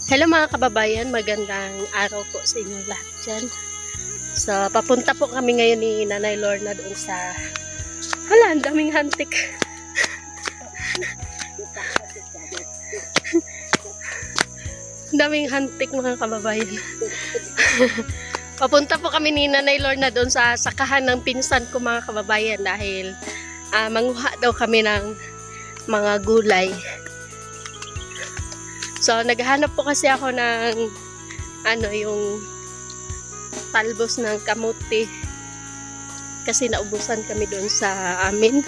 Hello mga kababayan, magandang araw po sa inyo lahat dyan. So, papunta po kami ngayon ni Nanay Lorna doon sa... Hala, ang daming hantik. Ang daming hantik mga kababayan. Papunta po kami ni Nanay Lorna doon sa sakahan ng pinsan ko mga kababayan dahil manguha daw kami ng mga gulay. So, naghahanap po kasi ako ng yung talbos ng kamuti kasi naubusan kami doon sa amin.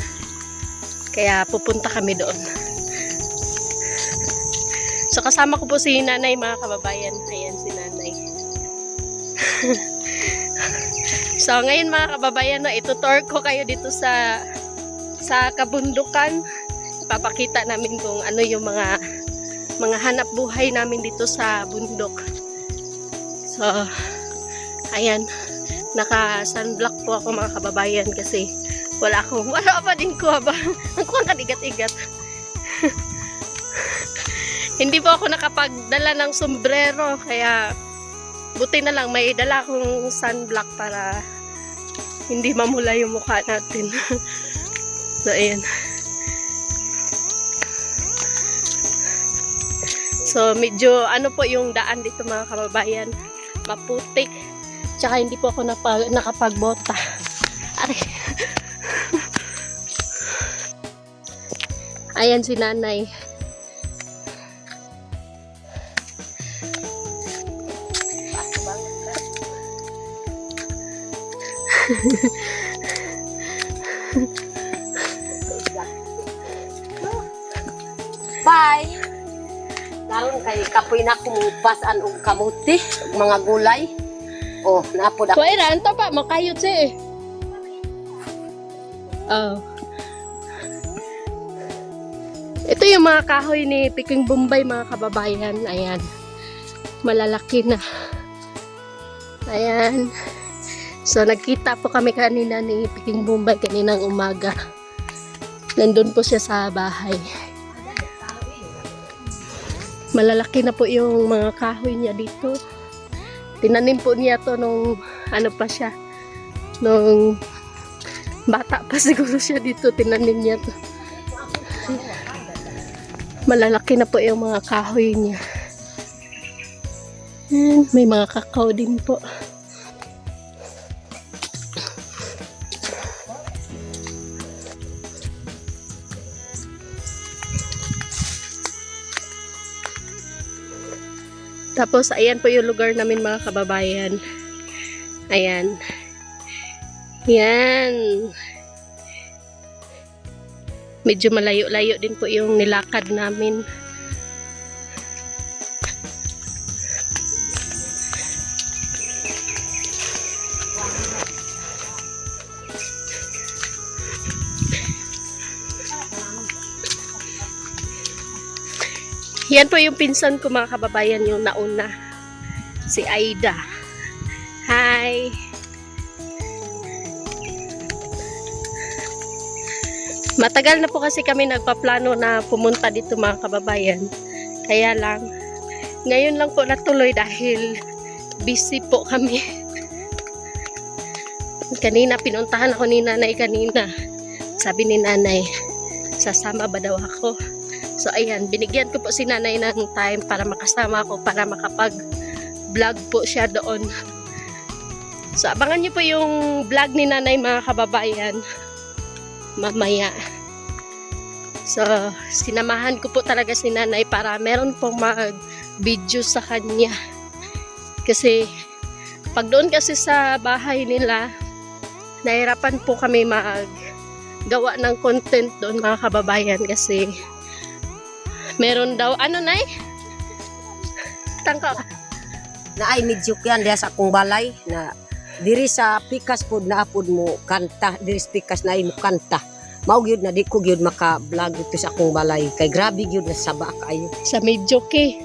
Kaya pupunta kami doon. So, kasama ko po si Nanay mga kababayan. Ayan si Nanay. So, ngayon mga kababayan, itutour ko kayo dito sa kabundukan. Ipapakita namin kung ano yung mga hanap buhay namin dito sa bundok. So, ayan, naka-sunblock po ako mga kababayan kasi wala pa din ko ba? Ang kuwang katigat-igat. Hindi po ako nakapagdala ng sombrero kaya buti na lang may dala akong sunblock para hindi mamula yung mukha natin. So, ayan. So, medyo ano po yung daan dito mga kababayan. Maputik. Tsaka hindi po ako nakapagbota. Aray. Ayan si Nanay. Bye! Karon kay kapoy na kumupasan og kamuti, mga gulay. Oh, naapod ako. So, Iran, ito pa, makayot siya eh. Oh. Ito yung mga kahoy ni Piking Bombay, mga kababayan. Ayan. Malalaki na. Ayan. So, nagkita po kami kanina ni Piking Bombay kaninang umaga. Nandun po siya sa bahay. Malalaki na po yung mga kahoy niya dito. Tinanim po niya to nung ano pa siya. Nung bata pa siguro siya dito. Tinanim niya to. Malalaki na po yung mga kahoy niya. And may mga kakao din po. Tapos, ayan po yung lugar namin mga kababayan. Ayan. Yan. Medyo malayo-layo din po yung nilakad namin. Yan po yung pinsan ko mga kababayan, yung nauna. Si Aida. Hi! Matagal na po kasi kami nagpaplano na pumunta dito mga kababayan. Kaya lang, ngayon lang po natuloy dahil busy po kami. Kanina, pinuntahan ako ni Nanay kanina. Sabi ni Nanay, sasama ba daw ako? So, ayan, binigyan ko po si Nanay ng time para makasama ako, para makapag-vlog po siya doon. So, abangan niyo po yung vlog ni Nanay mga kababayan mamaya. So, sinamahan ko po talaga si Nanay para meron pong mag-video sa kanya. Kasi, pag doon kasi sa bahay nila, nahirapan po kami mag-gawa ng content doon mga kababayan kasi meron daw, ano Nay? Tangka ka. Na ay medyo yan diha sa akong balay na diri sa pikas pod na apod mo kanta, diri sa pikas na imo kanta. Mao gyud na di ko gyud maka-vlog dito sa akong balay kay grabe gyud na saba kayo. Sa Medjoke.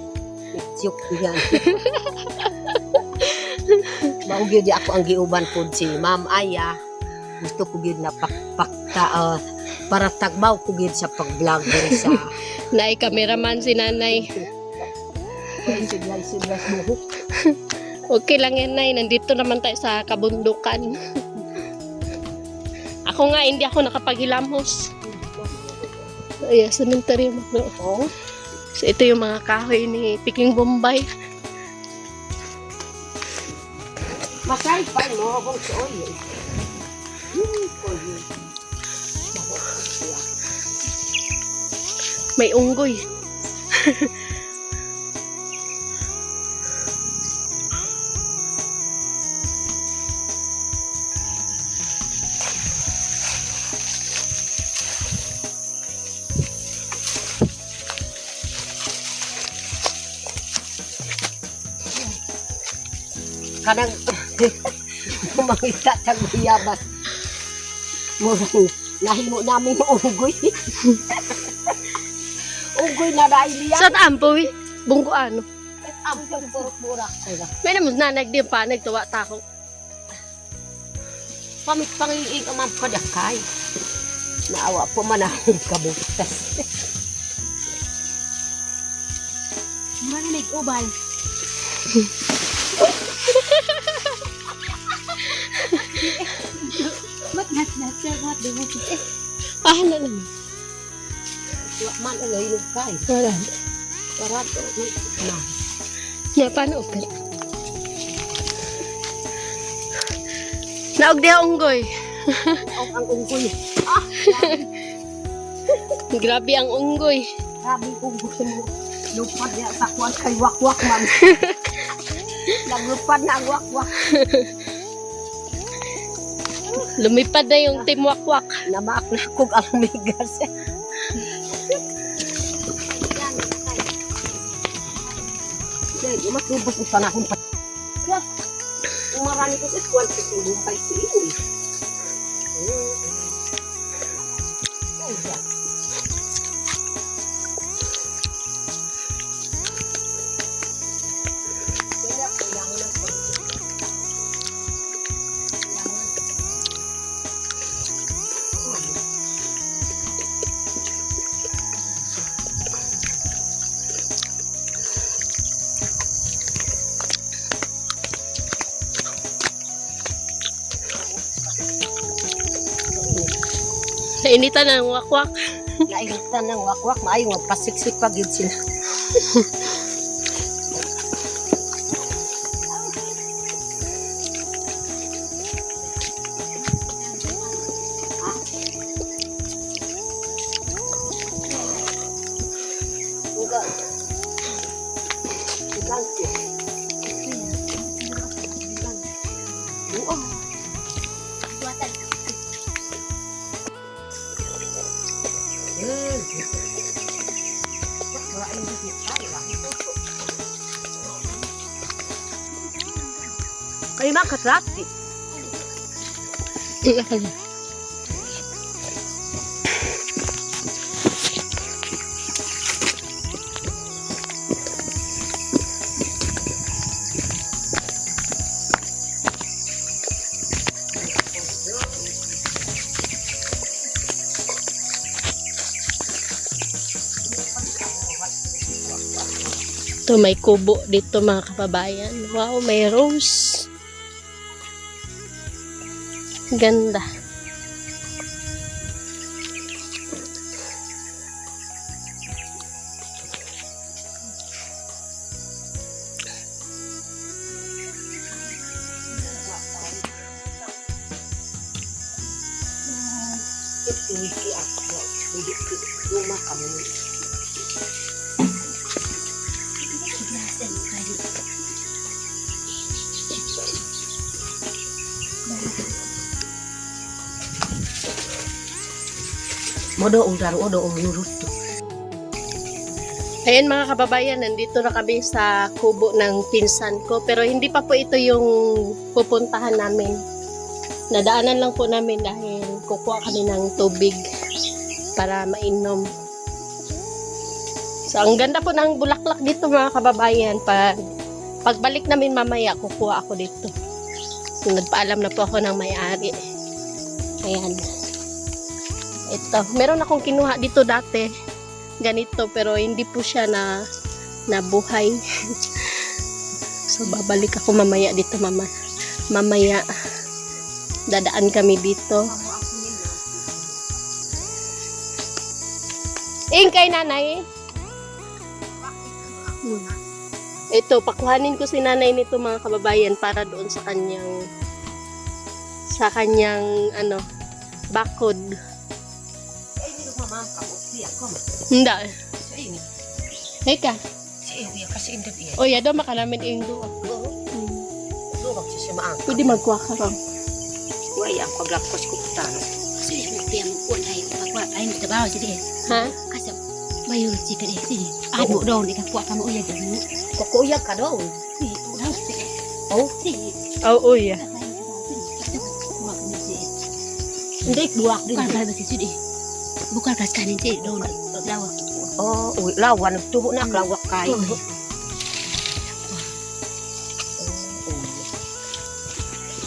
Medyo yan. Mao gyud di ako ang giuban pod si Ma'am Aya. Gusto ko gyud na para tagbaw ko gyud sa pag-vlog diri sa Nay, cameraman si Nanay. Siglas buhok. Okay lang yan, Nay. Nandito naman tayo sa kabundukan. Ako nga, hindi ako nakapaghilamos. Ayan, cemetery mo. Oh. So, ito yung mga kahoy ni Peking Bombay. Masay pa mo akong soy. May unggoy. Kadang mangita sa guyabas. Murang nahimo namin yung unggoy. Unggoy na dahil niya. Sa tampoy, bungko ano. Ang pagburak. May naman nanag din pa, nagtawa tako. Pamit pangiig ang mga kadakay. Naawa po man akong kabutas. Marinig ubay. Ah, na naman. Man alay yung kay. Wala. Para to. Na. Na, paano open? Naog diha unggoy. Ang unggoy. Grabe ang unggoy. Grabe kung gusto mo. Lupad niya sa kuwan kay wakwak man. Naglupad na ang wakwak. Lumipad na yung timwakwak. Namaak na kog ang migas. Dahil matubos mo sana akong pat. Umarani ko sa kuwan sa bumpay si Ini. Nainitan ng wakwak. Naingitan ng wakwak, maayo nga pasiksik pa gid sila. Kaya makatrati. Ito, may kubo dito mga kababayan. Wow, may rose. Ganda. Modo undang odo nurut. Ayan mga kababayan, nandito na kami sa kubo ng pinsan ko. Pero hindi pa po ito yung pupuntahan namin. Nadaanan lang po namin dahil kukuha kami ng tubig para mainom. So, ang ganda po ng bulaklak dito mga kababayan. Pagbalik namin mamaya, kukuha ako dito. So, nagpaalam na po ako ng may-ari. Ayan. Ito. Meron akong kinuha dito dati. Ganito, pero hindi po siya na na buhay. So babalik ako mamaya dito mamaya dadaan kami dito. Kay nanay. Ito, pakuhanin ko si nanay nito mga kababayan para doon sa kanyang ano, bakod. Hindi. Heka. O ya daw makalamin yung duwa. Pwede magkuha ka ron. Wala ang paglakos ko putano. Ha? Kukuya ka daw. Oo, ya. Hindi, buwak din. Bukan kas kanin sih, daun lawak. Oh, lawan nagtubo na lawak kay.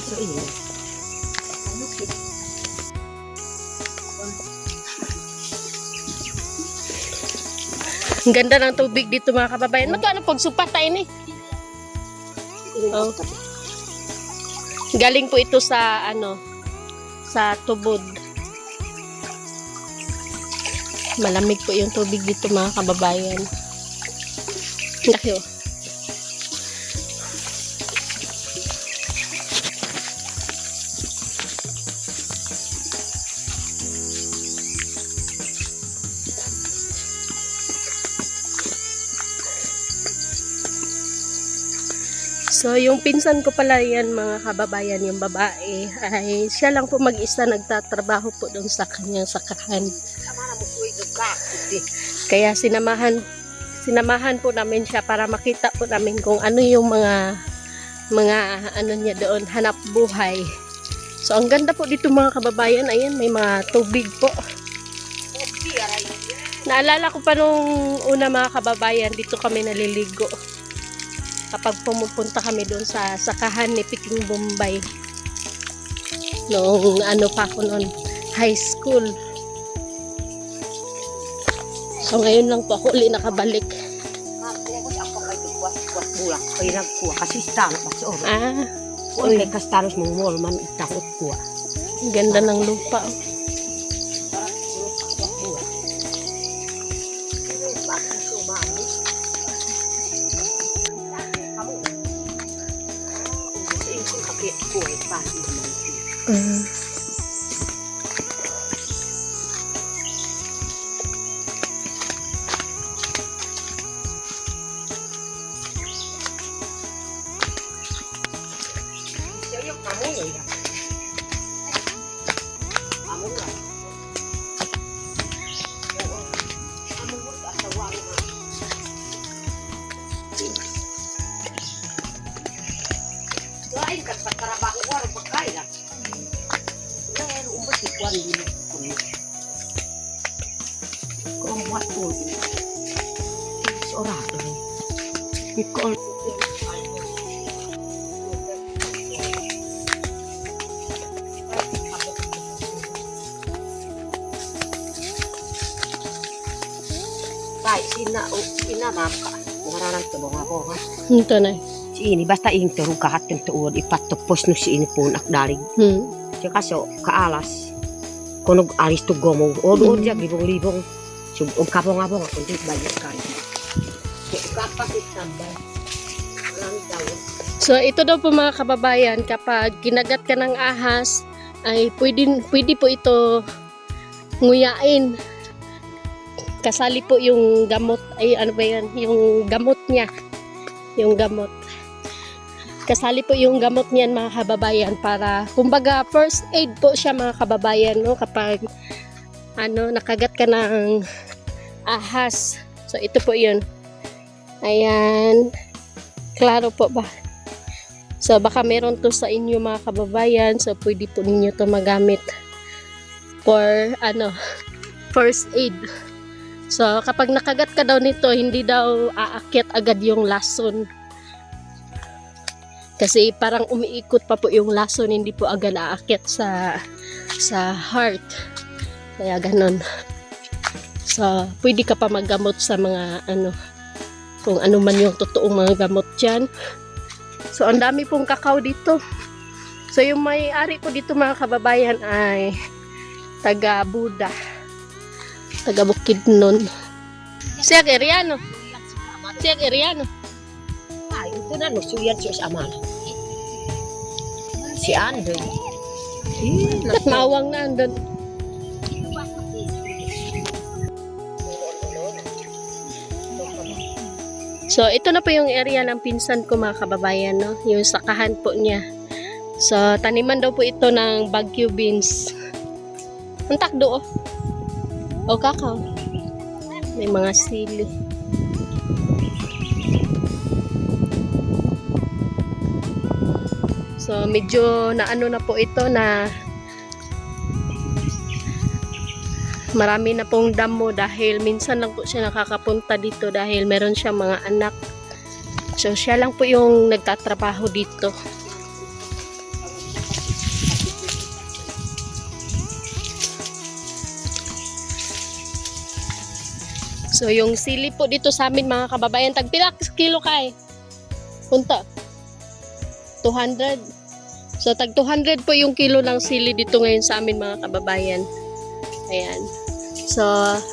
So ini. Ang ganda ng tubig dito mga kababayan. Magkano pag supatay ni? Oh. Galing po ito sa ano, sa tubod. Malamig po yung tubig dito mga kababayan. Laki oh. So, yung pinsan ko pala yan mga kababayan, yung babae, ay siya lang po mag-isa nagtatrabaho po doon sa kanyang sakahan. Kaya sinamahan po namin siya para makita po namin kung ano yung mga ano niya doon, hanap buhay. So, ang ganda po dito mga kababayan, ayan, may mga tubig po. Naalala ko pa nung una mga kababayan, dito kami naliligo. Kapag pumupunta kami doon sa sakahan ni Piking Bombay. Noong ano pa ako noon, high school. So ngayon lang po ako ulit nakabalik. Kasi stalo pa sa oras. Ah, Uy, kastalos mong mall man itakot kuha. ang ganda ng lupa. Sinamaka. Nararan to mga po ha. Ito na. Si ini basta ingto kahat yung tuod ipatopos no si ini pun akdalig. Siya kaso kaalas. Kunog alis to gomo. Odo diya libong-libong. So og kapong-abong ako dit bayad kan. Kapasit tambay. So ito daw po mga kababayan, kapag kinagat ka ng ahas, ay pwede po ito nguyain. Kasali po yung gamot, ay ano ba yan, yung gamot niya. Yung gamot. Kasali po yung gamot niyan mga kababayan para, kumbaga first aid po siya mga kababayan, no? Kapag ano, nakagat ka ng ahas. So ito po yun. Ayan. Klaro po ba? So baka meron to sa inyo mga kababayan, so pwede po ninyo to magamit for ano, first aid. So, kapag nakagat ka daw nito, hindi daw aakyat agad yung lason. Kasi parang umiikot pa po yung lason, hindi po agad aakyat sa heart. Kaya ganon. So, pwede ka pa maggamot sa mga ano, kung ano man yung totoong mga gamot dyan. So, ang dami pong kakao dito. So, yung may-ari po dito mga kababayan ay taga Buda. Taga Bukidnon. Siya Eriano. Siya Eriano. Ay, ito na, nusuyan siya sa amal. Si Andon. Mawang na andun. So, ito na po yung area ng pinsan ko mga kababayan, no? Yung sakahan po niya. So, taniman daw po ito ng Baguio beans. Ang takdo, oh. O, kakao. May mga sili. So, medyo naano na po ito na marami na pong damo dahil minsan lang po siya nakakapunta dito dahil meron siyang mga anak. So, siya lang po yung nagtatrabaho dito. So, yung sili po dito sa amin mga kababayan, tagpila kilo kay? Punta. 200. So, tag 200 po yung kilo ng sili dito ngayon sa amin mga kababayan. Ayan. So,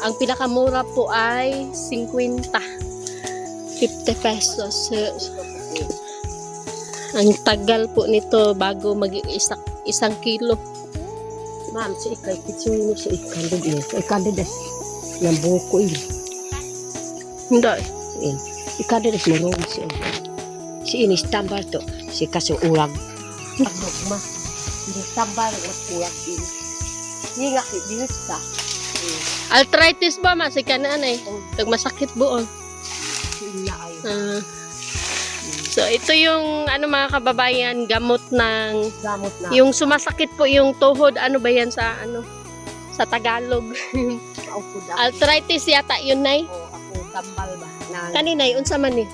ang pinakamura po ay 50. 50 pesos. So, ang tagal po nito bago isang kilo. Ma'am, si ikay, kitsunin mo si ikandid eh. Ikandid eh. Yang buko eh. Hindi. Ikandid eh, marong siya. Si ini tambal to. Si kasong urag. Agdog ma. Hindi tambal at urag ini. Hindi nga kibisa. Arthritis ba masik ka na eh. Tag masakit buon. Ina ay. So ito yung ano mga kababayan, gamot ng Gamot na. yung sumasakit po yung tuhod, ano ba yan sa ano sa Tagalog? Ako da. Arthritis yata yun nay. Ako tambal ba. Na, Kanina unsa man ni?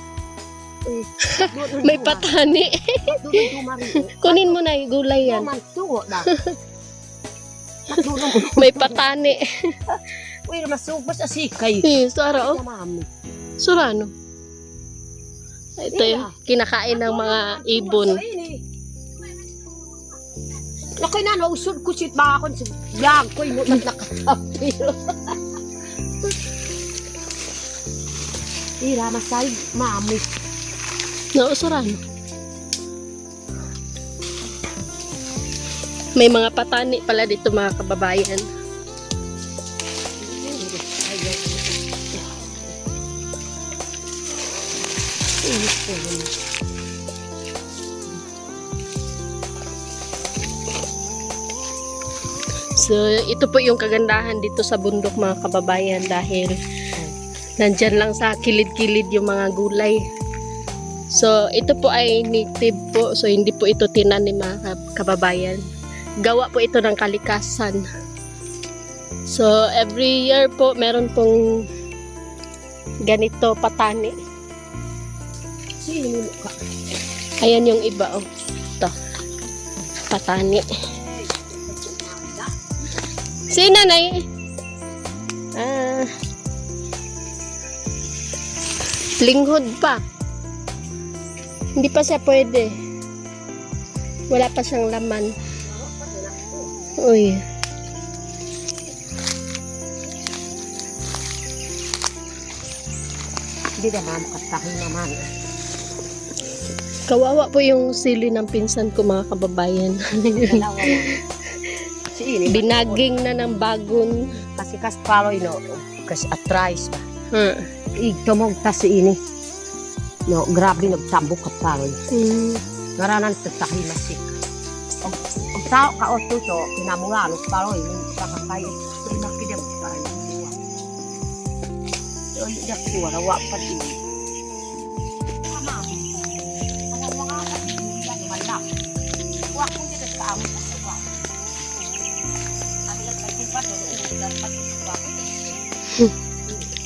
May patani. Kunin mo na gulay yan. Man tungo da. May patani. Uy, masubos sa sikay. Sura oh. Mami. Sura no. Ito yung kinakain ng mga ibon. Lakay na, nausod ko sit baka ko sa vlog ko, inot nakatapil. Ira, masay, mami. Nausuran. May mga patani pala dito mga kababayan. So, ito po yung kagandahan dito sa bundok mga kababayan dahil nandyan lang sa kilid-kilid yung mga gulay. So, ito po ay native po. So, hindi po ito tinanim mga kababayan. Gawa po ito ng kalikasan. So, every year po meron pong ganito patani. Sino ka? Ayan yung iba oh. Ito. Patani. Si nanay. Linghod pa. Hindi pa siya pwede. Wala pa siyang laman. Uy. Hindi naman, katahin naman. Kawawa po yung sili ng pinsan ko mga kababayan. Dalawa lang. Si ini. Binaging na ng bagon. Kasi kaspaloy, no? Kasi atrais ba? Igtumog ta si ini. No, grabe nagtambok kapaloy. Ngaranan tatahi masik. Ang tao ka o tuto, pinamulalo, paloy, kakakayo. Pinakidam pa rin. So, hindi ako wala pa din.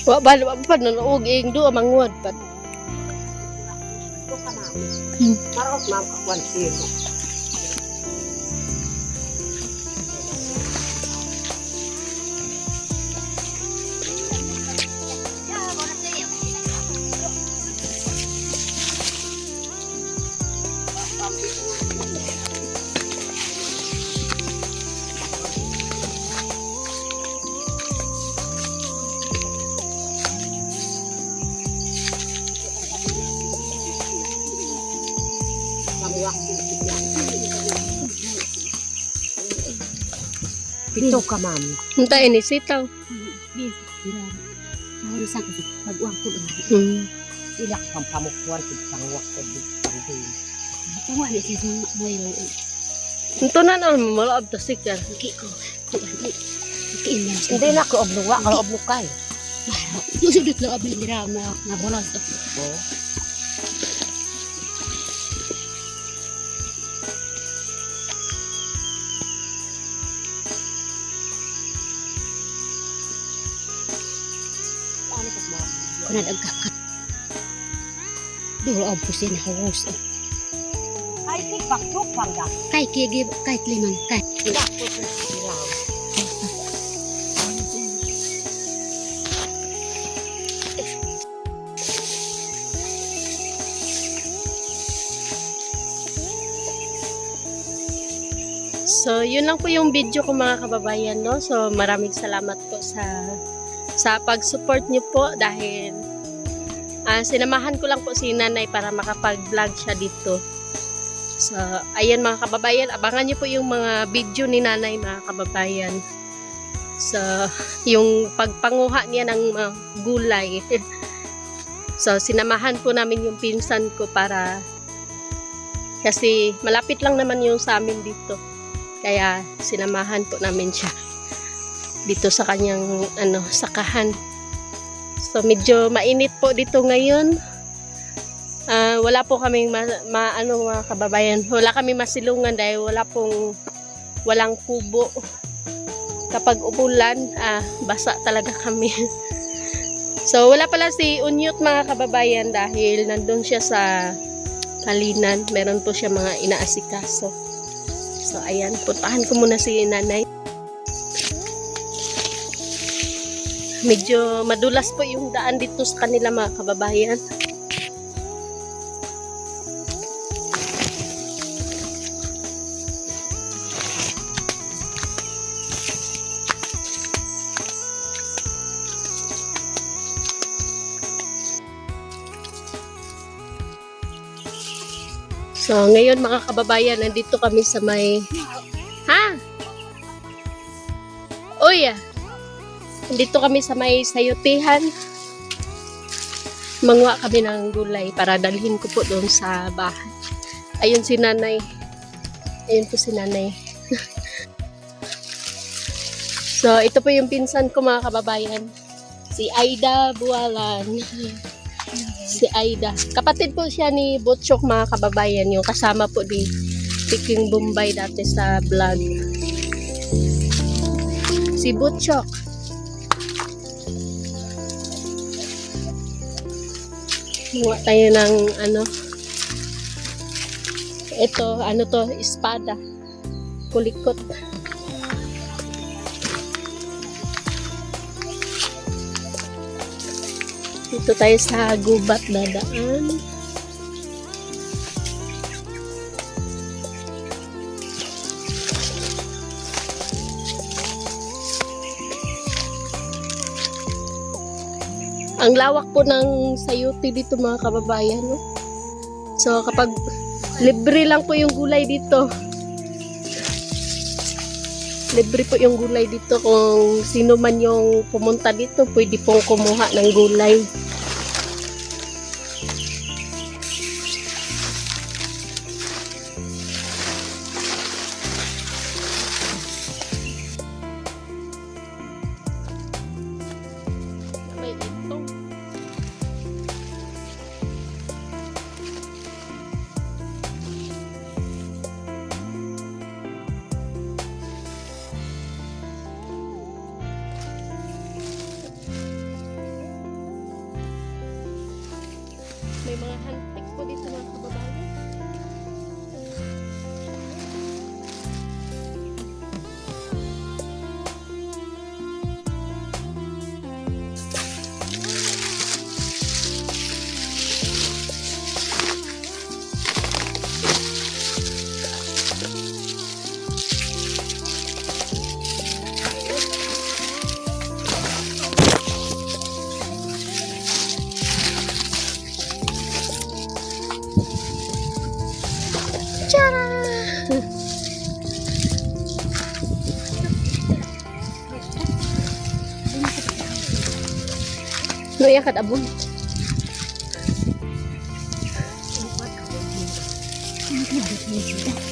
Wa ba pa nanuog ing do amangwad pa. Marot ma'am kakwan sino. Pito ka, ma'am. Hintayin ni sitaw. Bis, bilang. Nahuri sa ko pag-uwang ko doon. Hmm. Ila kang pamukuan, pangwak ko, pangwak. Tawa na siya sa may Ito na naman, malaab ta sikar. Hindi ko. Hindi na. Hindi na ko obluwa, kalau obluk kay. Susudot na abli nila na bolos. Oh. Ano ka, ma'am? Kuna nagkakat. Duro ang pusin halos. Ay, tikpak-tuk pangga. Kahit kaya kahit limang kahit. Tidak ko sa silang. So, yun lang po yung video ko mga kababayan, no? So, maraming salamat po sa pag-support niyo po dahil sinamahan ko lang po si nanay para makapag-vlog siya dito. So, ayan mga kababayan, abangan niyo po yung mga video ni nanay mga kababayan. So, yung pagpanguha niya ng mga gulay. So, sinamahan po namin yung pinsan ko para kasi malapit lang naman yung sa amin dito. Kaya sinamahan po namin siya dito sa kanyang sakahan. So medyo mainit po dito ngayon. Wala po kaming mga kababayan, wala kami masilungan dahil walang kubo. Kapag umulan, basa talaga kami. So wala pala si Unyot mga kababayan dahil nandun siya sa Kalinan. Meron po siya mga inaasikaso. So, ayan. Puntahan ko muna si nanay. Medyo madulas po yung daan dito sa kanila mga kababayan. So, ngayon mga kababayan, nandito kami sa may... Ha? Uy! Nandito kami sa may sayutihan. Mangwa kami ng gulay para dalhin ko po doon sa bahay. Ayun si nanay. Ayun po si nanay. So, ito po yung pinsan ko mga kababayan. Si Aida Bualan. Si Aida. Kapatid po siya ni Butchok mga kababayan. Yung kasama po ni King Bombay dati sa vlog. Si Butchok. Muha tayo ng ito, espada. Kulikot. Dito tayo sa gubat dadaan. Ang lawak po ng sayuti dito mga kababayan. No? So kapag libre lang po yung gulay dito. Libre po yung gulay dito. Kung sino man yung pumunta dito, pwede pong kumuha ng gulay. May ito. May mga hantik po dito mga kababayan. No iya kad abon. Ano kaya dito ni Sita?